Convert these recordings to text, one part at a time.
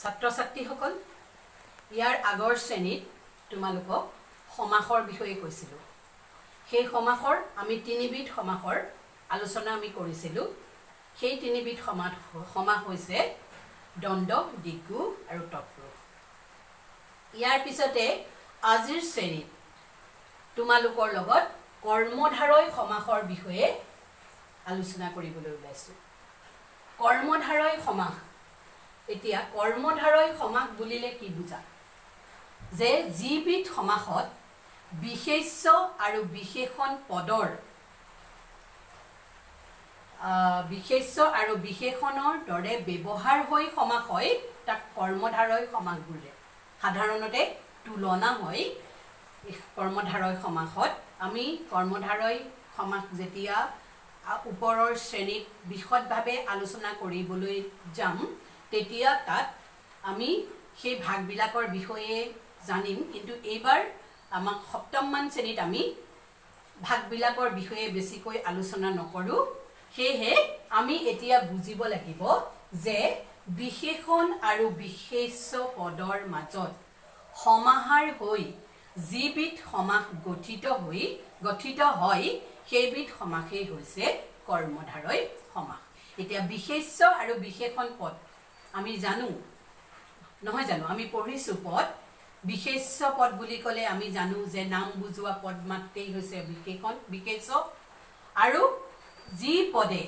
ছাত্ৰ ছাত্ৰীসকল ইয়াৰ আগৰ শ্ৰেণীত তোমালোকক সমাসৰ বিষয়ে কৈছিলোঁ সেই সমাসৰ আমি তিনিবিধ সমাসৰ আলোচনা আমি কৰিছিলোঁ সেই তিনিবিধ সমাস হৈছে দ্বন্দ্ব দ্বিগু আৰু তৎপুৰুষ ইয়াৰ পিছতে আজিৰ শ্ৰেণীত তোমালোকৰ লগত কৰ্মধাৰয় সমাসৰ বিষয়ে আলোচনা কৰিবলৈ ওলাইছোঁ কৰ্মধাৰয় সমাস এতিয়া কৰ্মধাৰয় সমাস বুলিলে কি বুজা যে যিবিধ সমাসত বিশেষ্য আৰু বিশেষণ পদৰ বিশেষ্য আৰু বিশেষণৰ দৰে ব্যৱহাৰ হৈ সমাস হয় তাক কৰ্মধাৰয় সমাস বোলে সাধাৰণতে তুলনা হয় কৰ্মধাৰয় সমাসত আমি কৰ্মধাৰয় সমাস যেতিয়া ওপৰৰ শ্ৰেণীত বিশদভাৱে আলোচনা কৰিবলৈ যাম তেতিয়া তাত আমি সেই ভাগবিলাকৰ বিষয়ে জানিম কিন্তু এইবাৰ আমাক সপ্তমমান শ্ৰেণীত আমি ভাগবিলাকৰ বিষয়ে বেছিকৈ আলোচনা নকৰোঁ সেয়েহে আমি এতিয়া বুজিব লাগিব যে বিশেষণ আৰু বিশেষ্য পদৰ মাজত সমাহাৰ হৈ যিবিধ সমাস গঠিত হয় সেইবিধ সমাসেই হৈছে কৰ্মধাৰয় সমাস এতিয়া বিশেষ্য আৰু বিশেষণ পদ আমি জানো নহয় জানো আমি পঢ়িছোঁ পদ বিশেষ্য পদ বুলি ক'লে আমি জানো যে নাম বুজোৱা পদ মাত্ৰেই হৈছে বিশেষণ বিশেষ্য আৰু যি পদে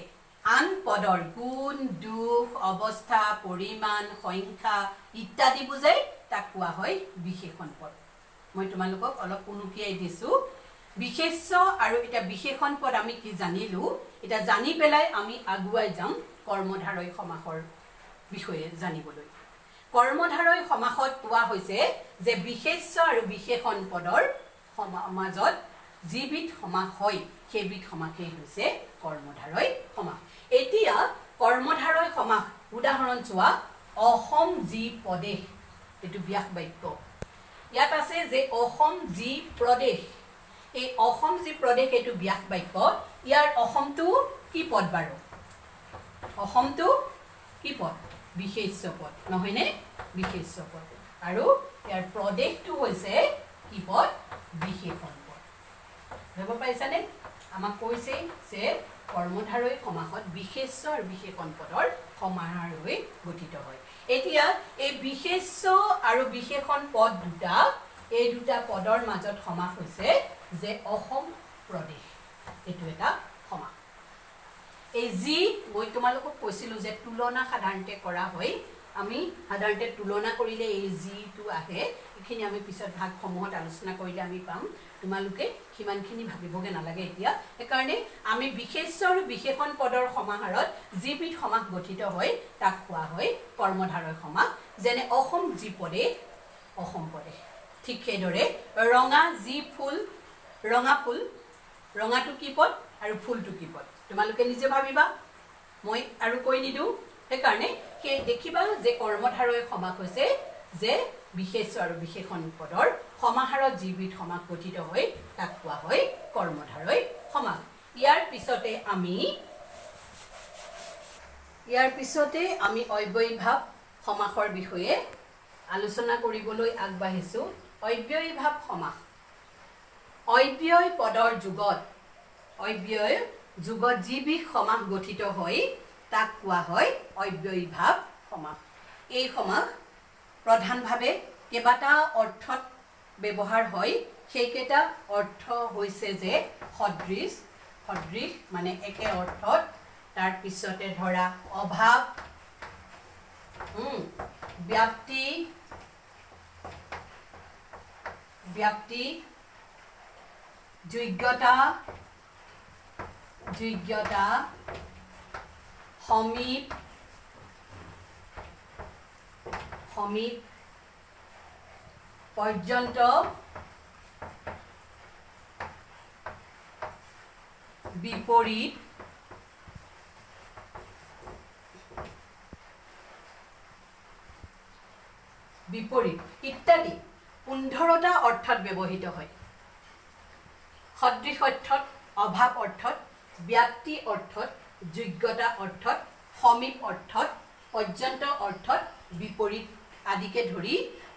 আন পদৰ গুণ দুখ অৱস্থা পৰিমাণ সংখ্যা ইত্যাদি বুজাই তাক কোৱা হয় বিশেষণ পদ মই তোমালোকক অলপ উনুকিয়াই দিছোঁ বিশেষ্য আৰু এটা বিশেষণ পদ আমি কি জানিলোঁ এটা জানি পেলাই আমি আগুৱাই যাম কৰ্মধাৰয় সমাসৰ বিষয়ে জানিবলৈ কৰ্মধাৰয় সমাসত কোৱা হৈছে যে বিশেষ্য আৰু বিশেষণ পদৰ মাজত যিবিধ সমাস হয় সেইবিধ সমাসেই হৈছে কৰ্মধাৰয় সমাস এতিয়া কৰ্মধাৰয় সমাস উদাহৰণ চোৱা অসম যি প্ৰদেশ এইটো ব্যাস বাক্য ইয়াত আছে যে অসম যি প্ৰদেশ এই অসম যি প্ৰদেশ এইটো ব্যাস বাক্য ইয়াৰ অসমটো কি পদ বাৰু অসমটো কি পদ বিশেষ্য পদ নহয়নে বিশেষ্য পদ আৰু ইয়াৰ প্ৰদেশটো হৈছে কি পদ বিশেষণ পদ ধৰিব পাৰিছানে আমাক কৈছে যে কৰ্মধাৰয় সমাসত বিশেষ্য আৰু বিশেষণ পদৰ সমাহাৰ হৈ গঠিত হয় এতিয়া এই বিশেষ্য আৰু বিশেষণ পদ এই দুটা পদৰ মাজত সমাস হৈছে যে অসম প্ৰদেশ এইটো এটা সমাস এই যি মই তোমালোকক কৈছিলোঁ যে তুলনা সাধাৰণতে কৰা হয় আমি সাধাৰণতে তুলনা কৰিলে এই যিটো আহে এইখিনি আমি পিছত ভাগসমূহত আলোচনা কৰিলে আমি পাম তোমালোকে সিমানখিনি ভাবিবগৈ নালাগে এতিয়া সেইকাৰণে আমি বিশেষ্য আৰু বিশেষণ পদৰ সমাহাৰত যিবিধ সমাস গঠিত হয় তাক কোৱা হয় কৰ্মধাৰয় সমাস যেনে অসম যি প্ৰদেশ অসম প্ৰদেশ ঠিক সেইদৰে ৰঙা যি ফুল ৰঙা ফুল ৰঙাটো কি পদ আৰু ফুলটো কি পদ তোমালোকে নিজে ভাবিবা মই আৰু কৈ নিদিওঁ সেইকাৰণে সেই দেখিবা যে কৰ্মধাৰয় সমাস হৈছে যে বিশেষ্য আৰু বিশেষণ পদৰ সমাহাৰত যিবিধ সমাস গঠিত হয় তাক কোৱা হয় কৰ্মধাৰয় সমাস ইয়াৰ পিছতে আমি অব্যয়ীভাৱ সমাসৰ বিষয়ে আলোচনা কৰিবলৈ আগবাঢ়িছোঁ অব্যয়ীভাৱ সমাস অব্যয় পদৰ যুগত যিবিধ সমাস গঠিত হয় তাক কোৱা হয় অব্যয়ীভাৱ সমাস এই সমাস প্ৰধানভাৱে কেইবাটা অৰ্থত ব্যৱহাৰ হয় সেইকেইটা অৰ্থ হৈছে যে সদৃশ মানে একে অৰ্থত তাৰপিছতে ধৰা অভাৱ ব্যাপ্তি যোগ্যতা সমীপ পৰ্যন্ত বিপৰীত ইত্যাদি 15টা অৰ্থত ব্যৱহৃত হয় সদৃশ অৰ্থত অভাৱ অৰ্থত ব্যাপ্তি অৰ্থত যোগ্যতা অৰ্থত সমীপ অৰ্থত পৰ্যন্ত অৰ্থত বিপৰীত আদিকে ধৰি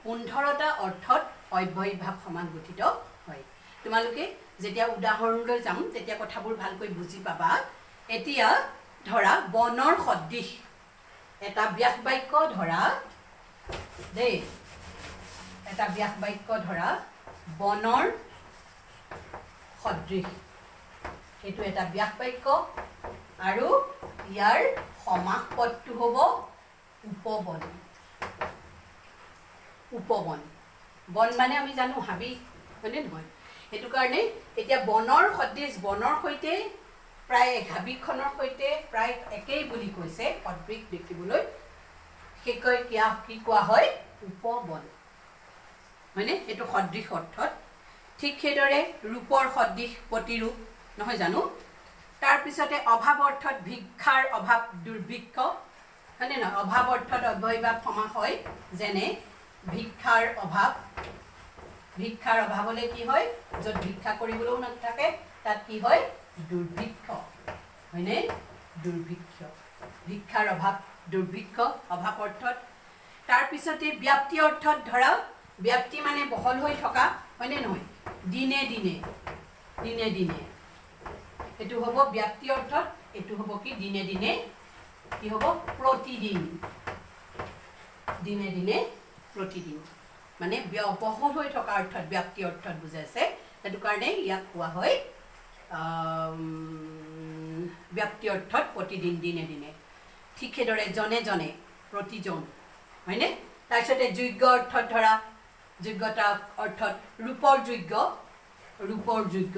15টা অৰ্থত অব্যয়ীভাৱ সমাস গঠিত হয়। তোমালোকে যেতিয়া উদাহৰণলৈ যাম তেতিয়া কথাবোৰ ভালকৈ বুজি পাবা। এতিয়া ধৰা বনৰ সদৃশ এটা ব্যাস বাক্য ধৰা দেই, এটা ব্যাস বাক্য ধৰা বনৰ সদৃশ, এইটো এটা ব্যাস বাক্য আৰু ইয়াৰ সমাস পদটো হ'ব উপবন। উপবন, বন মানে আমি জানো হাবি, হয়নে নহয়? সেইটো কাৰণে এতিয়া বনৰ সদৃশ, বনৰ সৈতে প্ৰায় হাবিখনৰ সৈতে প্ৰায় একেই বুলি কৈছে, সদৃশ দেখিবলৈ, সেইকৈ কি কোৱা হয়? উপবন, হয়নে? এইটো সদৃশ অৰ্থত। ঠিক সেইদৰে ৰূপৰ সদৃশ প্ৰতিৰূপ, নহয় জানো? তাৰপিছতে অভাৱ অৰ্থত ভিক্ষাৰ অভাৱ দুৰ্ভিক্ষ, হয়নে নহয়? অভাৱ অৰ্থত অব্যয়ীভাৱ সমাস হয়, যেনে ভিক্ষাৰ অভাৱ। ভিক্ষাৰ অভাৱ হ'লে কি হয়? য'ত ভিক্ষা কৰিবলৈও নাথাকে তাত কি হয়? দুৰ্ভিক্ষ, হয়নে? দুৰ্ভিক্ষ, ভিক্ষাৰ অভাৱ দুৰ্ভিক্ষ অভাৱ অৰ্থত। তাৰপিছতে ব্যাপ্তি অৰ্থত ধৰা, ব্যাপ্তি মানে বহল হৈ থকা, হয়নে নহয়? দিনে দিনে, দিনে দিনে, এইটো হ'ব ব্যাপ্তি অৰ্থত। এইটো হ'ব কি? দিনে দিনে, কি হ'ব? প্ৰতিদিন, দিনে দিনে প্ৰতিদিন, মানে বহল হৈ থকা অৰ্থত ব্যাপ্তি অৰ্থত বুজাইছে, সেইটো কাৰণে ইয়াক কোৱা হয় ব্যাপ্তি অৰ্থত প্ৰতিদিন, দিনে দিনে। ঠিক সেইদৰে জনে জনে, প্ৰতিজন, হয়নে? তাৰপিছতে যোগ্য অৰ্থত ধৰা, যোগ্যতা অৰ্থত ৰূপৰ যোগ্য, ৰূপৰ যোগ্য,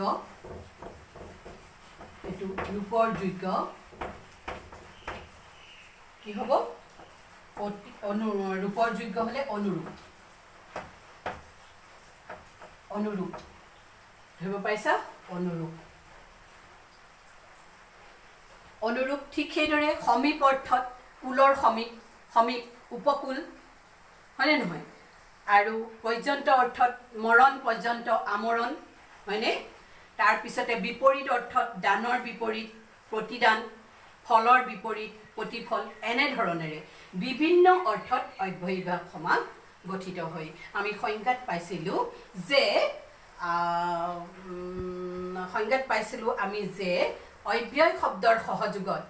এইটো ৰূপৰ যোগ্য কি হ'ব? ৰূপৰ যোগ্য হ'লে অনুৰূপ, অনুৰূপ, ধৰিব পাৰিছা? অনুৰূপ, অনুৰূপ। ঠিক সেইদৰে সমীপ অৰ্থত কুলৰ সমীপ, সমীপ উপকূল, হয়নে নহয়? আৰু পৰ্যন্ত অৰ্থত মৰণ পৰ্যন্ত, আমৰণ, হয়নে? তাৰপিছতে বিপৰীত অৰ্থত দানৰ বিপৰীত প্ৰতিদান, ফলৰ বিপৰীত প্ৰতিফল, এনেধৰণেৰে বিভিন্ন অৰ্থত অব্যয়ীভাৱ সমাস গঠিত হয়। আমি সংজ্ঞাত পাইছিলোঁ যে অব্যয় শব্দৰ সহযোগত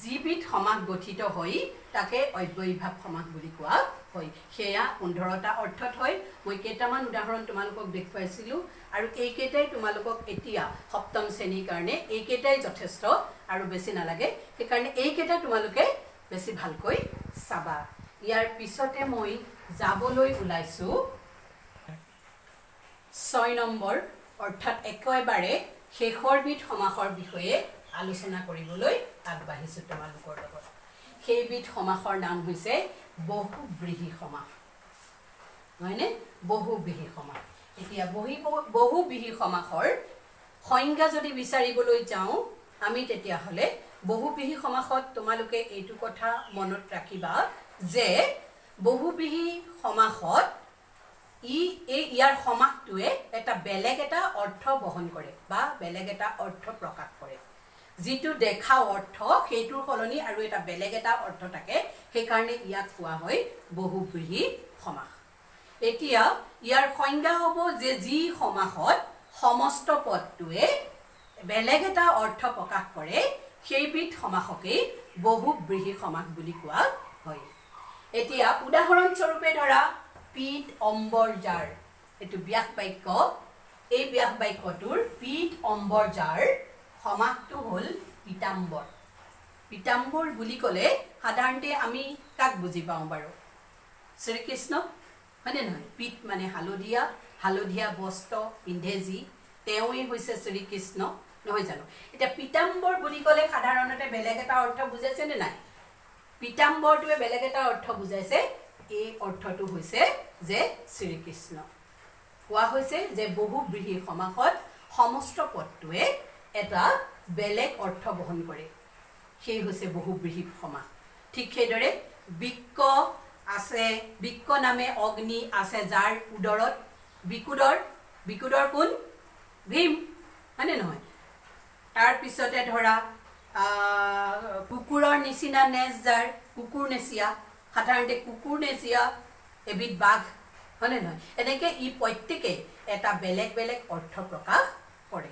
যিবিধ সমাস গঠিত হৈ তাকে অব্যয়ীভাৱ সমাস বুলি কোৱা হয়। সেয়া 15টা অৰ্থত হয়। মই কেইটামান উদাহৰণ তোমালোকক দেখুৱাইছিলোঁ আৰু এইকেইটাই তোমালোকক এতিয়া সপ্তম শ্ৰেণীৰ কাৰণে এইকেইটাই যথেষ্ট আৰু বেছি নালাগে, সেইকাৰণে এইকেইটা তোমালোকে বেছি ভালকৈ চাবা। ইয়াৰ পিছতে মই যাবলৈ ওলাইছোঁ 6 নম্বৰ অৰ্থাৎ একেবাৰে শেষৰবিধ সমাসৰ বিষয়ে আলোচনা কৰিবলৈ আগবাঢ়িছোঁ তোমালোকৰ লগত। সেইবিধ সমাসৰ নাম হৈছে বহুব্ৰীহি সমাস, নহয়নে? বহুব্ৰীহি সমাস। এতিয়া বহুব্ৰীহি সমাসৰ সংজ্ঞা যদি বিচাৰিবলৈ যাওঁ আমি, তেতিয়াহ'লে বহুব্ৰীহি সমাসত তোমালোকে এইটো কথা মনত ৰাখিবা যে বহুব্ৰীহি সমাসত ইয়াৰ সমাসটোৱে এটা বেলেগ এটা অৰ্থ বহন কৰে বা বেলেগ এটা অৰ্থ প্ৰকাশ কৰে। যিটো দেখা অৰ্থ সেইটোৰ সলনি আৰু এটা বেলেগ এটা অৰ্থ থাকে, সেইকাৰণে ইয়াক কোৱা হয় বহুব্ৰীহি সমাস। এতিয়া ইয়াৰ সংজ্ঞা হ'ব যে যি সমাসত সমস্ত পদটোৱে বেলেগ এটা অৰ্থ প্ৰকাশ কৰে সেইবিধ সমাসকেই বহুব্ৰীহি সমাস বুলি কোৱা হয়। এতিয়া উদাহৰণস্বৰূপে ধৰা পিত অম্বৰ যাৰ, এইটো ব্যাস বাক্য। এই ব্যাস বাক্যটোৰ পিত অম্বৰ যাৰ সমাসটো হ'ল পীতাম্বৰ। পীতাম্বৰ বুলি ক'লে সাধাৰণতে আমি কাক বুজি পাওঁ বাৰু? শ্ৰীকৃষ্ণ, হয়নে নহয়? পিত মানে হালধীয়া, হালধীয়া বস্ত্ৰ পিন্ধে যি, তেওঁৱেই হৈছে শ্ৰীকৃষ্ণ, নহয় জানো? এতিয়া পীতাম্বৰ বুলি ক'লে সাধাৰণতে বেলেগ এটা অৰ্থ বুজাইছেনে নাই? পীতাম্বৰটোৱে বেলেগ এটা অৰ্থ বুজাইছে। এই অৰ্থটো হৈছে যে শ্ৰীকৃষ্ণ। কোৱা হৈছে যে বহুব্ৰীহি সমাসত সমস্ত পদটোৱে এটা বেলেগ অৰ্থ বহন কৰে, সেই হৈছে বহুব্ৰীহি সমাস। ঠিক সেইদৰে বৃক্ক আছে, বৃক্ক নামে অগ্নি আছে যাৰ উদৰত, বিকুদৰ কোন? ভীম, হয়নে নহয়? তাৰপিছতে ধৰা কুকুৰৰ নিচিনা নেজ যাৰ, কুকুৰ নেচিয়া, সাধাৰণতে কুকুৰ নেচিয়া এবিধ বাঘ হয়নে নহয় এনেকৈ ই প্ৰত্যেকে এটা বেলেগ বেলেগ অৰ্থ প্ৰকাশ কৰে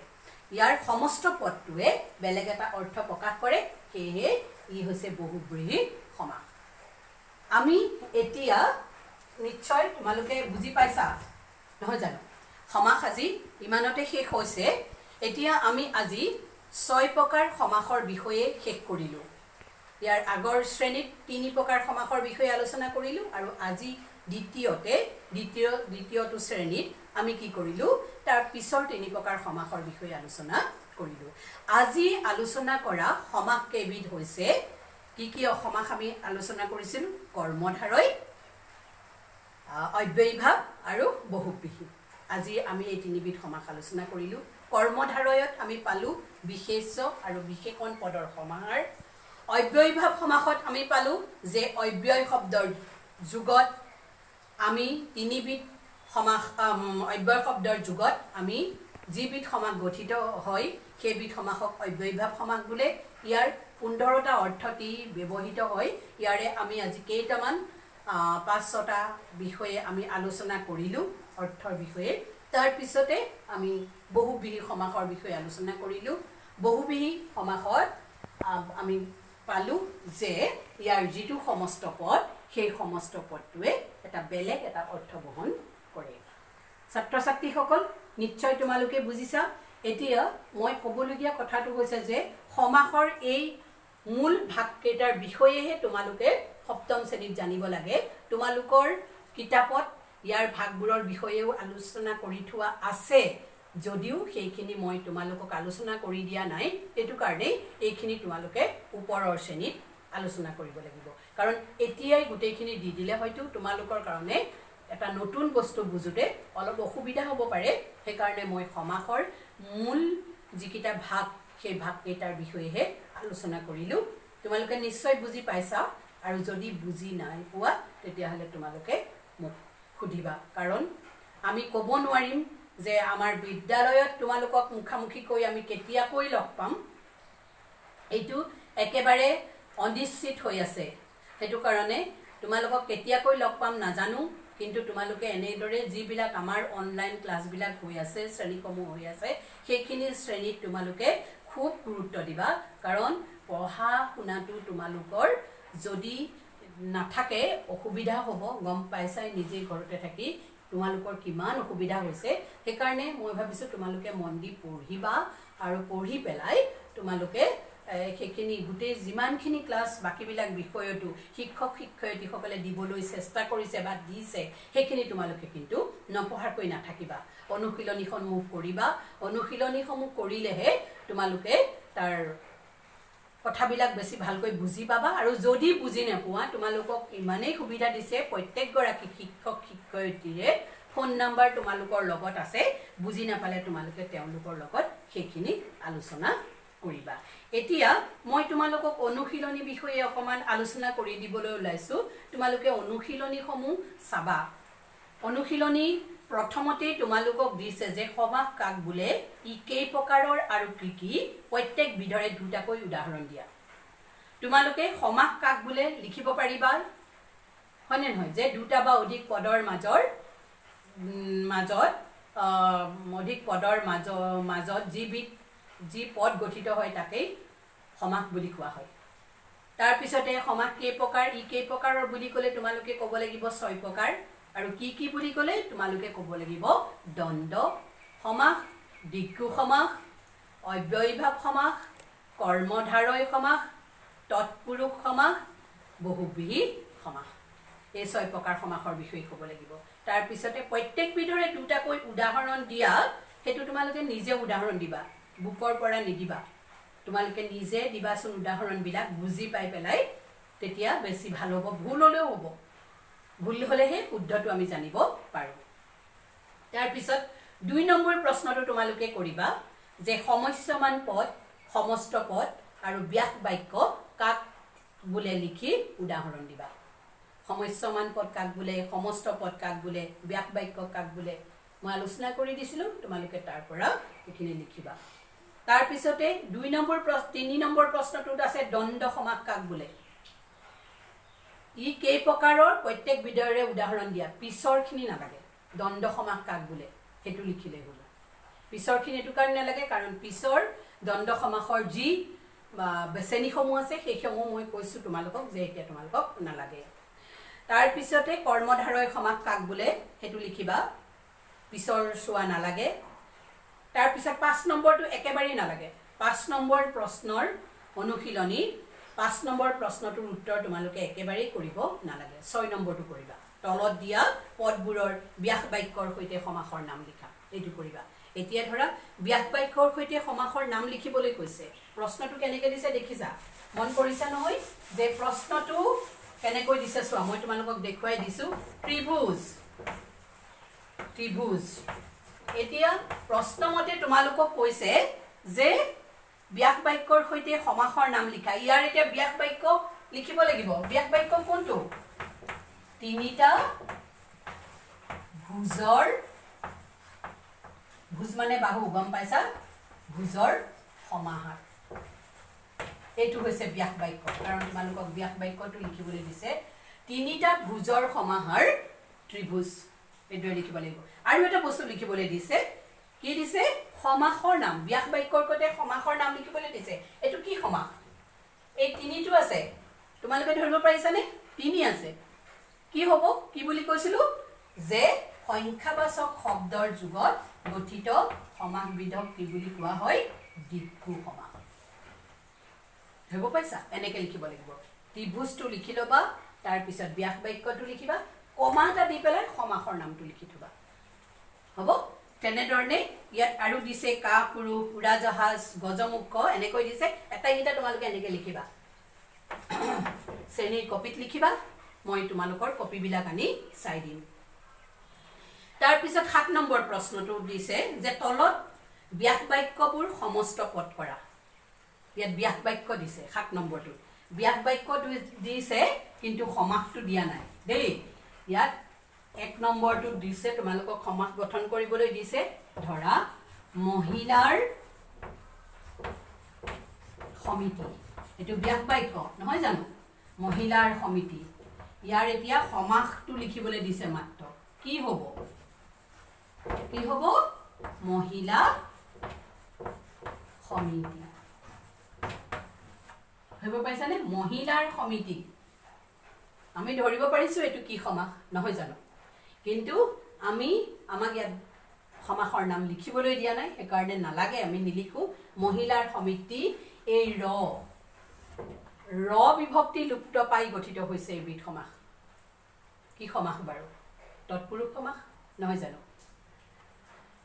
ইয়াৰ সমস্ত পদটোৱে বেলেগ এটা অৰ্থ প্ৰকাশ কৰে সেয়ে ই হৈছে বহুব্ৰীহি সমাস আমি এতিয়া নিশ্চয় তোমালোকে বুজি পাইছা নহয় জানো সমাস আজি ইমানতে শেষ হৈছে এতিয়া আমি আজি 6 প্ৰকাৰ সমাসৰ বিষয়ে শেষ কৰিলো ইয়াৰ আগৰ শ্ৰেণীত 3 প্ৰকাৰ সমাসৰ বিষয়ে আলোচনা কৰিলো আৰু আজি দ্বিতীয়টো শ্ৰেণীত আমি কি কৰিলো তাৰ পিছৰ 3 প্ৰকাৰ সমাসৰ বিষয়ে আলোচনা কৰিলো আজি আলোচনা কৰা সমাস কেইবিধ হৈছে কি সমাস আমি আলোচনা কৰিছিল কৰ্মধাৰয় অব্যয়ীভাৱ আৰু বহুব্ৰীহি আজি আমি এই 3 বিধ সমাস আলোচনা কৰিলো কৰ্মধাৰয়ত আমি পালো বিশেষ্য আৰু বিশেষণ পদৰ সমাহাৰ অব্যয়ীভাৱ সমাসত আমি পালো যে অব্যয় শব্দৰ যুগত আমি 3 বিধ সমাস অব্যয় শব্দৰ যুগত আমি যিবিধ সমাস গঠিত হয় সেইবিধ সমাসক অব্যয়ীভাৱ সমাস বোলে ইয়াৰ 15টা অৰ্থটি ব্যৱহৃত হয় ইয়াৰে আমি আজি কেইটামান 5-6টা বিষয়ে আমি আলোচনা কৰিলো অৰ্থৰ বিষয়ে তাৰ পিছতে আমি বহুব্ৰীহি সমাসৰ বিষয়ে আলোচনা কৰিলো বহুব্ৰীহি সমাসত আমি পালো যে ইয়াৰ যিটো সমস্ত পদ সেই সমস্ত পদটোৱে এটা বেলেগ এটা অৰ্থ বহন কৰে ছাত্ৰ ছাত্ৰীসকল নিশ্চয় তোমালোকে বুজিছা এতিয়া মই ক'বলগীয়া কথাটো হৈছে যে সমাসৰ এই মূল ভাগকেইটাৰ বিষয়েহে তোমালোকে সপ্তম শ্ৰেণীত জানিব লাগে তোমালোকৰ কিতাপত ইয়াৰ ভাগবোৰৰ বিষয়েও আলোচনা কৰি থোৱা আছে যদিও সেইখিনি মই তোমালোকক আলোচনা কৰি দিয়া নাই এটো কাৰণে এইখিনি তোমালোকে ওপৰৰ শ্ৰেণীত আলোচনা কৰিব লাগিব কাৰণ এতিয়াই গোটেইখিনি দি দিলে হয়তো তোমালোকৰ কাৰণে এটা নতুন বস্তু বুজুতে অলপ অসুবিধা হ'ব পাৰে সেই কাৰণে মই সমাসৰ মূল যিকিটা ভাগ সেই ভাগকেইটাৰ বিষয়েহে আলোচনা কৰিলো তোমালোকে নিশ্চয় বুজি পাইছা আৰু যদি বুজি নাই পোৱা তেতিয়াহলে তোমালোকে মোক খুদিবা কাৰণ আমি ক'ব নোৱাৰিম যে আমাৰ বিদ্যালয়ত তোমালোকক মুখামুখি কৈ আমি কেতিয়াকৈ লগ পাম এইটো একেবাৰে অনিশ্চিত হৈ আছে হেতু কাৰণে তোমালোকক কেতিয়াকৈ লগ পাম নাজানো কিন্তু তোমালোকে এনেদৰে যিবিলাক আমাৰ অনলাইন ক্লাছবিলাক হৈ আছে শ্ৰেণীসমূহ হৈ আছে সেইখিনি শ্ৰেণীত তোমালোকে খুব গুৰুত্ব দিবা কাৰণ পঢ়া শুনাটো তোমালোকৰ যদি নাথাকে অসুবিধা হ'ব গম পাইছাই নিজে ঘৰতে থাকি তোমালোকৰ কিমান অসুবিধা হৈছে সেই কাৰণে মই ভাবিছো তোমালোকে মন দি পঢ়িবা আৰু পঢ়ি পেলাই তোমালোকে সেইখিনি গোটেই যিমানখিনি ক্লাছ বাকিবিলাক বিষয়টো শিক্ষক শিক্ষয়িত্ৰীসকলে দিবলৈ চেষ্টা কৰিছে বা দিছে সেইখিনি তোমালোকে কিন্তু নপঢ়াকৈ নাথাকিবা অনুশীলনীসমূহ কৰিবা অনুশীলনীসমূহ কৰিলেহে তোমালোকে তাৰ কথাবিলাক বেছি ভালকৈ বুজি পাবা আৰু যদি বুজি নোপোৱা তোমালোকক ইমানেই সুবিধা দিছে প্ৰত্যেকগৰাকী শিক্ষক শিক্ষয়িত্ৰীৰে ফোন নম্বৰ তোমালোকৰ লগত আছে বুজি নাপালে তোমালোকে তেওঁলোকৰ লগত সেইখিনি আলোচনা কৰিবা এতিয়া মই তোমালোকক অনুশীলনী বিষয়ে অকমান আলোচনা কৰি দিবলৈ ওলাইছো তোমালোকে অনুশীলনীসমূহ চাবা অনুশীলনী প্ৰথমতে তোমালোকক দিছে যে সমাস কাক বোলে ই কেই প্ৰকাৰৰ আৰু কি প্ৰত্যেক বিধৰে দুটাকৈ উদাহৰণ দিয়া তোমালোকে সমাস কাক বোলে লিখিব পাৰিবা হয়নে নহয় যে দুটা বা অধিক পদৰ মাজত যি পদ গঠিত হয় তাকেই সমাস বুলি কোৱা হয় তাৰ পিছতে সমাস কেই প্ৰকাৰ ই কেই প্ৰকাৰৰ বুলি ক'লে তোমালোকে ক'ব লাগিব 6 প্ৰকাৰ আৰু কি বুলি ক'লে তোমালোকে ক'ব লাগিব দ্বন্দ্ব সমাস দ্বিগু সমাস অব্যয়ীভাৱ সমাস কৰ্মধাৰয় সমাস তৎপুৰুষ সমাস বহুব্ৰীহি সমাস এই 6 প্ৰকাৰ সমাসৰ বিষয়ে ক'ব লাগিব তাৰ পিছতে প্ৰত্যেক বিধৰে দুটাকৈ উদাহৰণ দিয়া হেতু তোমালোকে নিজে উদাহৰণ দিবা বুকৰ পৰা নিদিবা তোমালোকে নিজে দিবাচোন উদাহৰণ বিলাক বুজি পাই পেলাই তেতিয়া বেছি ভাল হ'ব ভুল হলেও হ'ব ভুল হলেহে শুদ্ধটো আমি জানিব পাৰো তাৰ পিছত 2 নম্বৰ প্ৰশ্নটো তোমালোকে কৰিবা যে সমস্যমান পদ সমস্ত পদ আৰু ব্যাস বাক্য কাক বোলে লিখি উদাহৰণ দিবা সমস্যমান পদ কাক বোলে সমস্ত পদ কাক বোলে ব্যাস বাক্য কাক বোলে মই আলোচনা কৰি দিছিলো তোমালোকে তাৰ পৰা এখিনি লিখিবা তাৰ পিছতে 3 নম্বৰ প্ৰশ্নটোত আছে দ্বন্দ্ব সমাস কাক বোলে ই কেই প্ৰকাৰৰ প্ৰত্যেক বিধৰে উদাহৰণ দিয়া পিছৰখিনি নালাগে দ্বন্দ্ব সমাস কাক বোলে সেইটো লিখিলে হ'ল পিছৰখিনি এটো কাৰণে নালাগে কাৰণ পিছৰ দ্বন্দ্ব সমাসৰ যি শ্ৰেণীসমূহ আছে সেইসমূহ মই কৈছোঁ তোমালোকক যে এতিয়া তোমালোকক নালাগে তাৰ পিছতে কৰ্মধাৰয় সমাস কাক বোলে সেইটো লিখিবা পিছৰ চোৱা নালাগে তাৰ পিছত 5 নম্বৰটো একেবাৰে নালাগে 5 নম্বৰ প্ৰশ্নৰ অনুশীলনী 5 নম্বৰ প্ৰশ্নটোৰ উত্তৰ তোমালোকে একেবাৰে কৰিব নালাগে 6 নম্বৰটো কৰিবা তলত দিয়া পদবোৰৰ ব্যাস বাক্যৰ সৈতে সমাসৰ নাম লিখা এইটো কৰিবা এতিয়া ধৰা ব্যাস বাক্যৰ সৈতে সমাসৰ নাম লিখিবলৈ কৈছে প্ৰশ্নটো কেনেকৈ দিছে দেখিছা মন কৰিছা নহয় যে প্ৰশ্নটো কেনেকৈ দিছে চোৱা মই তোমালোকক দেখুৱাই দিছো ত্ৰিভুজ এতিয়া প্ৰশ্নমতে তোমালোকক কৈছে যে ব্যাস বাক্যৰ সৈতে সমাসৰ নাম লিখা ইয়াৰ এতিয়া ব্যাস বাক্য লিখিব লাগিব ব্যাস বাক্য কোনটো তিনিটা ভুজৰ ভুজ মানে বাহু গম পাইছা ভুজৰ সমাহাৰ এইটো হৈছে ব্যাস বাক্য কাৰণ তোমালোকক ব্যাস বাক্যটো লিখিবলৈ দিছে তিনিটা ভুজৰ সমাহাৰ ত্ৰিভুজ এইটোৱে লিখিব লাগিব আৰু এটা বস্তু লিখিবলৈ দিছে কি দিছে সমাসৰ নাম ব্যাস বাক্যৰ কতে সমাসৰ নাম লিখিবলৈ দিছে এটো কি সমাস এই তিনিটো আছে তোমালোকে ধৰিব পাৰিছানে তিনি আছে কি হ'ব কি বুলি কৈছিলো যে সংখ্যাবাচক শব্দৰ যুগত গঠিত সমাসবিধক কি বুলি কোৱা হয় দ্বিঘু সমাস ধৰিব পাইছা এনেকৈ লিখিব লাগিব ত্ৰিভুজটো লিখি লবা তাৰ পিছত ব্যাস বাক্যটো লিখিবা কমা এটা দি পেলাই সমাসৰ নামটো লিখি থবা হ'ব তেনেধৰণে ইয়াত আৰু দিছে কা পুৰুষ উৰাজাহাজ গজমুখ এনেকৈ দিছে এটাইটা তোমালোকে এনেকৈ লিখিবা শ্ৰেণীৰ কপিত লিখিবা মই তোমালোকৰ কপিবিলাক আনি চাই দিম তাৰ পিছত 7 নম্বৰ প্ৰশ্নটো দিছে যে তলত ব্যাস বাক্যবোৰ সমস্ত পদ কৰা ইয়াত ব্যাস বাক্য দিছে 7 নম্বৰটো ব্যাস বাক্যটো দিছে কিন্তু সমাসটো দিয়া নাই দেই ইয়াত 1 নম্বৰটো দিছে তোমালোকক সমাস গঠন কৰিবলৈ দিছে ধৰা মহিলাৰ সমিতি এটো ব্যাস বাক্য নহয় জানো মহিলাৰ সমিতি ইয়াৰ এতিয়া সমাসটো লিখিবলৈ দিছে মাত্ৰ কি হ'ব মহিলা সমিতি হব পাইছানে মহিলাৰ সমিতি আমি ধৰিব পাৰিছো এটো কি সমাস নহয় জানো কিন্তু আমাক ইয়াত সমাসৰ নাম লিখিবলৈ দিয়া নাই সেইকাৰণে নালাগে আমি নিলিখো মহিলাৰ সমিতি এই ৰ বিভক্তি লুপ্ত পাই গঠিত হৈছে এবিধ সমাস কি সমাস বাৰু তৎপুৰুষ সমাস নহয় জানো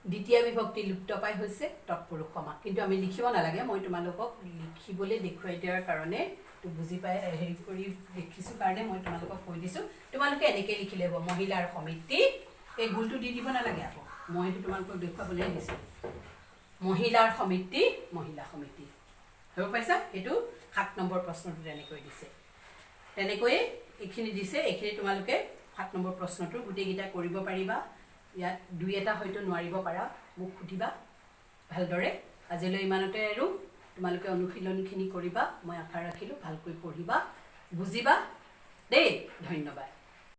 দ্বিতীয় বিভক্তি লুপ্ত পাই হৈছে তৎপুৰুষ সমাস কিন্তু আমি লিখিব নালাগে মই তোমালোকক লিখিবলৈ দেখুৱাই দিয়াৰ কাৰণে তো বুজি পাই হেৰি কৰি দেখিছো কাৰণে মই তোমালোকক কৈ দিছো তোমালোকে এনেকৈ লিখিলে হ'ব মহিলাৰ সমিতি এই গুলটো দি দিব নালাগে আকৌ মই এইটো তোমালোকক দেখুৱাবলৈ দিছো মহিলাৰ সমিতি মহিলা সমিতি হ'ব পাইছা এটো 7 নম্বৰ প্ৰশ্নটো তেনেকৈ দিছে তেনেকৈ এইখিনি দিছে এইখিনি তোমালোকে 7 নম্বৰ প্ৰশ্নটো গুটেগিটা কৰিব পাৰিবা ইয়াত দুই এটা হয়তো নোৱাৰিব পাৰা মোক খুদিবা ভালদৰে আজিলৈ ইমানতে আৰু তোমালোকে অনুশীলনখিনি কৰিবা মই আশা ৰাখিলো ভালকৈ পঢ়িবা বুজিবা দেই ধন্যবাদ